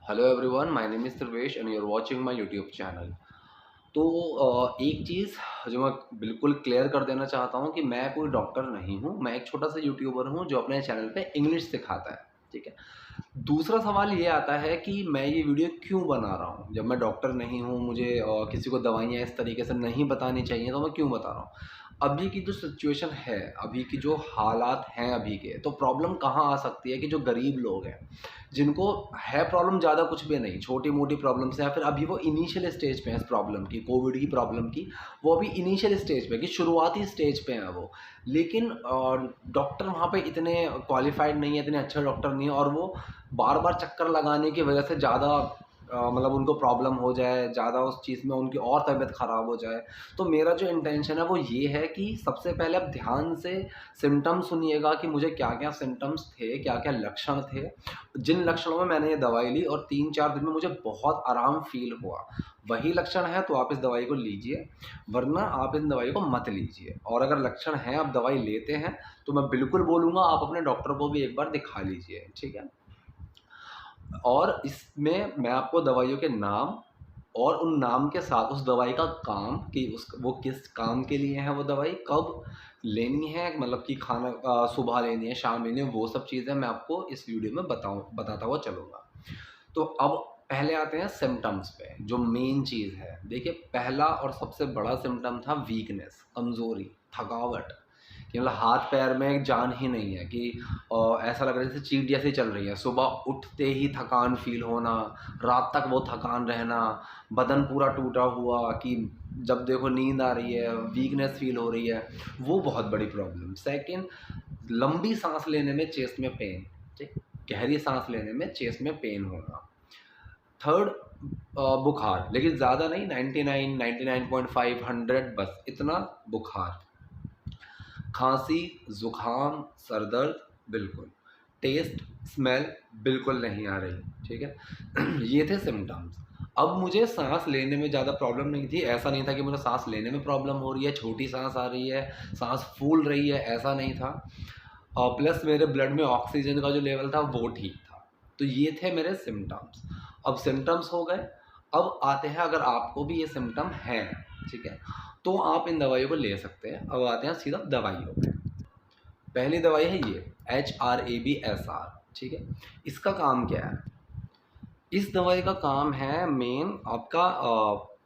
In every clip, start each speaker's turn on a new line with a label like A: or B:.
A: Hello everyone, my name is Dhruvesh and you are watching my YouTube channel. तो एक चीज़ जो मैं बिल्कुल क्लियर कर देना चाहता हूँ कि मैं कोई डॉक्टर नहीं हूँ। मैं एक छोटा सा यूट्यूबर हूँ जो अपने चैनल पे इंग्लिश सिखाता है, ठीक है। दूसरा सवाल ये आता है कि मैं ये वीडियो क्यों बना रहा हूँ? जब मैं डॉक्टर नहीं हूँ, मुझे किसी को दवाइयाँ इस तरीके से नहीं बतानी चाहिए, तो मैं क्यों बता रहा हूँ? अभी की जो सिचुएशन है, अभी की जो हालात हैं अभी के, तो प्रॉब्लम कहाँ आ सकती है कि जो गरीब लोग हैं, जिनको है प्रॉब्लम ज़्यादा कुछ भी नहीं, छोटी-मोटी प्रॉब्लम्स हैं, या फिर अभी वो इनिशियल स्टेज पे हैं इस प्रॉब्लम की, कोविड की प्रॉब्लम की, वो अभी इनिशियल स्टेज पे है कि शुरुआती स्टेज पे हैं वो। लेकिन डॉक्टर वहाँ पे इतने क्वालिफ़ाइड नहीं है, इतने अच्छे डॉक्टर नहीं है, और वो बार-बार चक्कर लगाने की वजह से ज़्यादा मतलब उनको प्रॉब्लम हो जाए, ज़्यादा उस चीज़ में उनकी और तबीयत ख़राब हो जाए। तो मेरा जो इंटेंशन है वो ये है कि सबसे पहले आप ध्यान से सिम्पटम्स सुनिएगा कि मुझे क्या-क्या सिम्पटम्स थे, क्या-क्या लक्षण थे। जिन लक्षणों में मैंने ये दवाई ली और 3-4 दिन में मुझे बहुत आराम फ़ील हुआ, वही लक्षण है तो आप इस दवाई को लीजिए, वरना आप इन दवाइयों को मत लीजिए। और अगर लक्षण हैं, आप दवाई लेते हैं, तो मैं बिल्कुल बोलूँगा आप अपने डॉक्टर को भी एक बार दिखा लीजिए, ठीक है? और इसमें मैं आपको दवाइयों के नाम और उन नाम के साथ उस दवाई का काम कि उस वो किस काम के लिए है वो दवाई, कब लेनी है, मतलब कि सुबह लेनी है, शाम लेनी है, वो सब चीज़ें मैं आपको इस वीडियो में बताता हुआ चलूँगा। तो अब पहले आते हैं सिम्पटम्स पे, जो मेन चीज़ है। देखिए, पहला और सबसे बड़ा सिम्पटम था वीकनेस, कमज़ोरी, थकावट, कि मतलब हाथ-पैर में जान ही नहीं है, कि ऐसा लग रहा है जैसे चींटियाँ सी चल रही हैं। सुबह उठते ही थकान फ़ील होना, रात तक वो थकान रहना, बदन पूरा टूटा हुआ कि जब देखो नींद आ रही है, वीकनेस फ़ील हो रही है, वो बहुत बड़ी प्रॉब्लम। सेकंड, लंबी साँस लेने में चेस्ट में पेन, ठीक? गहरी साँस लेने में चेस्ट में पेन होना। थर्ड, बुखार, लेकिन ज़्यादा नहीं, 99, 99.5, 100 बस इतना बुखार। खाँसी, ज़ुकाम, सर दर्द बिल्कुल। टेस्ट, स्मेल बिल्कुल नहीं आ रही, ठीक है? ये थे सिम्पटम्स। अब मुझे साँस लेने में ज़्यादा प्रॉब्लम नहीं थी, ऐसा नहीं था कि मुझे साँस लेने में प्रॉब्लम हो रही है, छोटी साँस आ रही है, साँस फूल रही है, ऐसा नहीं था। प्लस मेरे ब्लड में ऑक्सीजन का जो लेवल था वो ठीक था। तो ये थे मेरे सिम्पटम्स। अब सिम्पटम्स हो गए, अब आते हैं, अगर आपको भी ये सिम्पटम हैं, ठीक है? तो आप इन दवाइयों को ले सकते हैं। अब आते हैं सीधा दवाइयों पे। पहली दवाई है ये HRABSR, ठीक है? इसका काम क्या है? इस दवाई का काम है मेन आपका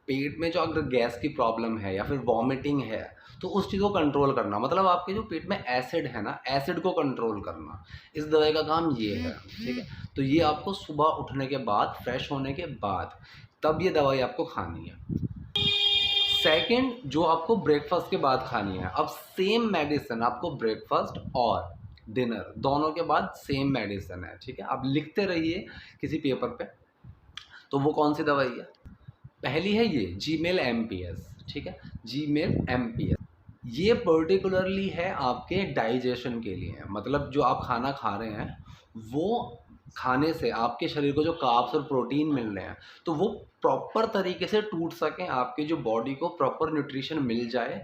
A: पेट में जो अगर गैस की प्रॉब्लम है या फिर वॉमिटिंग है, तो उस चीज़ को कंट्रोल करना, मतलब आपके जो पेट में एसिड है ना, एसिड को कंट्रोल करना। इस दवाई का काम ये है, ठीक है? तो ये आपको सुबह उठने के बाद, फ्रेश होने के बाद, तब ये दवाई आपको खानी है। सेकंड, जो आपको ब्रेकफ़ास्ट के बाद खानी है। अब सेम मेडिसिन आपको ब्रेकफ़ास्ट और डिनर दोनों के बाद सेम मेडिसिन है, ठीक है? आप लिखते रहिए किसी पेपर पे। तो वो कौन-सी दवाई है? पहली है ये जीमेल एमपीएस, ठीक है? Gmail MPS. ये पर्टिकुलरली है आपके डाइजेशन के लिए, मतलब जो आप खाना खा रहे हैं, वो खाने से आपके शरीर को जो कार्ब्स और प्रोटीन मिल रहे हैं, तो वो प्रॉपर तरीके से टूट सकें, आपकी जो बॉडी को प्रॉपर न्यूट्रिशन मिल जाए,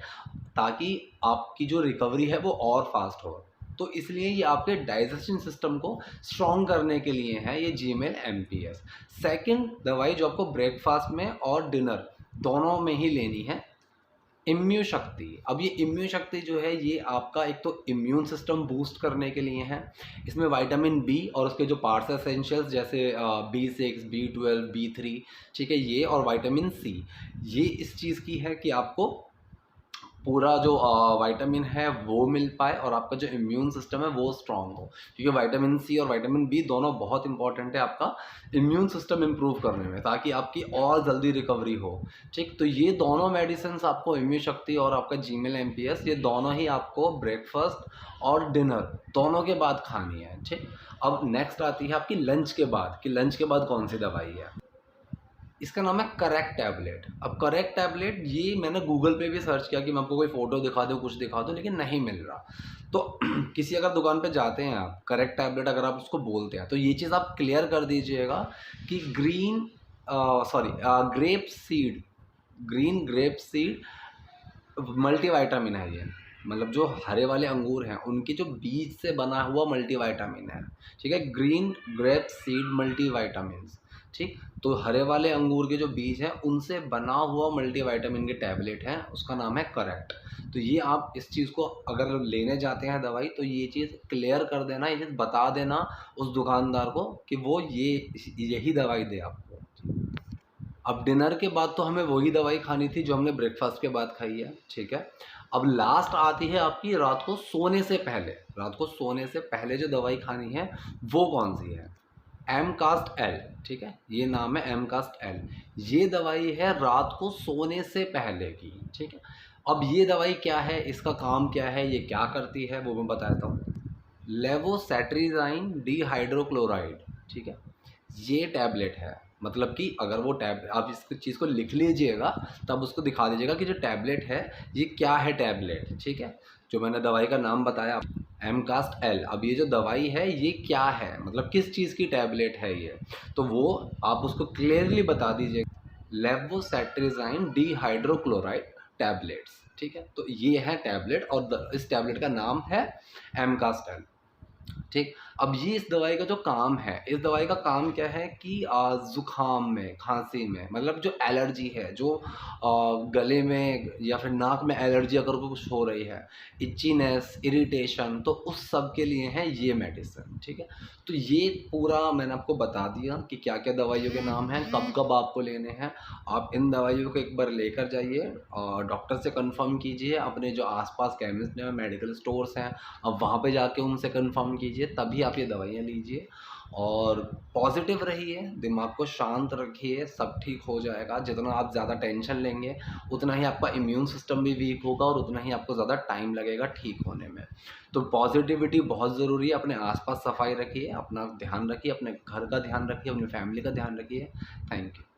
A: ताकि आपकी जो रिकवरी है वो और फास्ट हो। तो इसलिए ये आपके डाइजेशन सिस्टम को स्ट्रॉन्ग करने के लिए है ये जीमेल एमपीएस। सेकंड दवाई जो आपको ब्रेकफास्ट में और डिनर दोनों में ही लेनी है, इम्यू शक्ति। अब ये इम्यू शक्ति जो है, ये आपका एक तो इम्यून सिस्टम बूस्ट करने के लिए है। इसमें विटामिन बी और उसके जो पार्ट्स एसेंशियल्स जैसे B6, B12, B3, ठीक है, ये और विटामिन सी, ये इस चीज़ की है कि आपको पूरा जो विटामिन है वो मिल पाए और आपका जो इम्यून सिस्टम है वो स्ट्रॉन्ग हो, क्योंकि विटामिन सी और विटामिन बी दोनों बहुत इंपॉर्टेंट है आपका इम्यून सिस्टम इम्प्रूव करने में, ताकि आपकी और जल्दी रिकवरी हो, ठीक? तो ये दोनों मेडिसिन आपको, इम्यून शक्ति और आपका जीमेल एमपीएस, ये दोनों ही आपको ब्रेकफास्ट और डिनर दोनों के बाद खानी है, ठीक? अब नेक्स्ट आती है आपकी लंच के बाद, कि लंच के बाद कौन सी दवाई है। इसका नाम है करेक्ट टैबलेट। अब करेक्ट टैबलेट ये मैंने गूगल पे भी सर्च किया कि मैं आपको कोई फ़ोटो दिखा दूँ, कुछ दिखा दूँ, लेकिन नहीं मिल रहा। तो किसी अगर दुकान पे जाते हैं आप, करेक्ट टैबलेट अगर आप उसको बोलते हैं, तो ये चीज़ आप क्लियर कर दीजिएगा कि ग्रीन ग्रेप सीड मल्टीविटामिन है ये। मतलब जो हरे वाले अंगूर हैं, उनके जो बीज से बना हुआ मल्टीविटामिन है, ठीक है? Green grape seed multivitamins. ठीक। तो हरे वाले अंगूर के जो बीज हैं उनसे बना हुआ मल्टीविटामिन के टैबलेट है, उसका नाम है करेक्ट। तो ये आप इस चीज़ को अगर लेने जाते हैं दवाई, तो ये चीज़ क्लियर कर देना, ये चीज़ बता देना उस दुकानदार को कि वो ये यही दवाई दे आपको। अब डिनर के बाद तो हमें वही दवाई खानी थी जो हमने ब्रेकफास्ट के बाद खाई है, ठीक है। अब लास्ट आती है आपकी रात को सोने से पहले। रात को सोने से पहले जो दवाई खानी है वो कौन सी है? एमकास्ट एल, ठीक है, ये नाम है एमकास्ट एल। ये दवाई है रात को सोने से पहले की, ठीक है। अब ये दवाई क्या है, इसका काम क्या है, ये क्या करती है, वो मैं बताता हूँ। लेवोसेट्रिजाइन डिहाइड्रोक्लोराइड, ठीक है, ये टैबलेट है। मतलब कि अगर वो टैब आप इस चीज़ को लिख लीजिएगा, तब उसको दिखा दीजिएगा कि जो टैबलेट है ये क्या है टैबलेट, ठीक है। जो मैंने दवाई का नाम बताया एमकास्ट एल, अब ये जो दवाई है ये क्या है, मतलब किस चीज़ की टैबलेट है ये, तो वो आप उसको क्लियरली बता दीजिए। लेवोसेट्रिजाइन डिहाइड्रोक्लोराइड टैबलेट्स, ठीक है। तो ये है टैबलेट और इस टैबलेट का नाम है एमकास्ट एल, ठीक। अब ये इस दवाई का जो काम है, इस दवाई का काम क्या है कि ज़ुकाम में, खांसी में, मतलब जो एलर्जी है, जो गले में या फिर नाक में एलर्जी अगर कुछ हो रही है, इचीनेस, इरिटेशन, तो उस सब के लिए है ये मेडिसिन, ठीक है। तो ये पूरा मैंने आपको बता दिया कि क्या क्या दवाइयों के नाम हैं, कब कब आपको लेने हैं। आप इन दवाइयों को एक बार लेकर जाइए और डॉक्टर से कंफर्म कीजिए, अपने जो आसपास केमिस्ट हैं, मेडिकल स्टोर्स हैं, अब वहाँ पे जाके उनसे कंफर्म कीजिए, तभी आप ये दवाइयाँ लीजिए। और पॉजिटिव रहिए, दिमाग को शांत रखिए, सब ठीक हो जाएगा। जितना आप ज़्यादा टेंशन लेंगे उतना ही आपका इम्यून सिस्टम भी वीक होगा और उतना ही आपको ज़्यादा टाइम लगेगा ठीक होने में। तो पॉजिटिविटी बहुत ज़रूरी है। अपने आसपास सफाई रखिए, अपना ध्यान रखिए, अपने घर का ध्यान रखिए, अपनी फैमिली का ध्यान रखिए। Thank you.